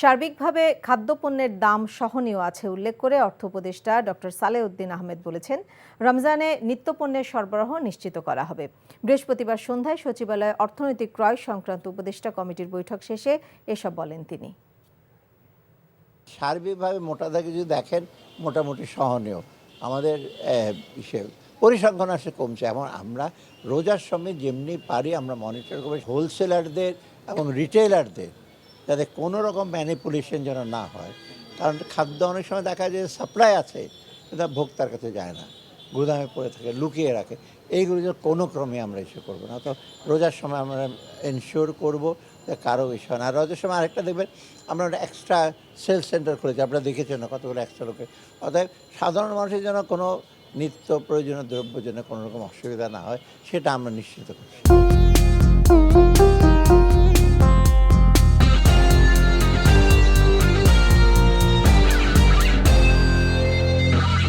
সার্বিকভাবে খাদ্যপণ্যের দাম সহনীয় আছে উল্লেখ করে অর্থ উপদেষ্টা ডক্টর সালেউদ্দিন আহমেদ বলেছেন, রমজানে নিত্যপণ্যের সরবরাহ নিশ্চিত করা হবে। বৃহস্পতিবার সন্ধ্যায় সচিবালয়ে অর্থনৈতিক ক্রয় সংক্রান্ত উপদেষ্টা কমিটির বৈঠক শেষে এসব বলেন তিনি। সার্বিকভাবে মোটা দাগে যদি দেখেন মোটামুটি সহনীয় আমাদের পরিসংখ্যান আসে কমছে। এমন আমরা রোজার সময় যেমনি পারি আমরা মনিটর করবো হোলসেলারদের এবং রিটেলারদের যাতে কোনো রকম ম্যানিপুলেশন যেন না হয়। কারণ খাদ্য অনেক সময় দেখা যায় সাপ্লাই আছে কিন্তু ভোক্তার কাছে যায় না, গুদামে পড়ে থাকে, লুকিয়ে রাখে। এইগুলো যে কোনো ক্রমে আমরা ইস্যু করবো না। তো রোজার সময় আমরা এনশিওর করবো যে কারো বিষয় না। আর রোজার সময় আরেকটা দেখবেন আমরা একটা এক্সট্রা সেল সেন্টার করেছি, আপনারা দেখেছেন না কতগুলো এক্সট্রা লোকে। অতএব সাধারণ মানুষের যেন কোনো নিত্য প্রয়োজনীয় দ্রব্য যেন কোনো রকম অসুবিধা না হয় সেটা আমরা নিশ্চিত করছি।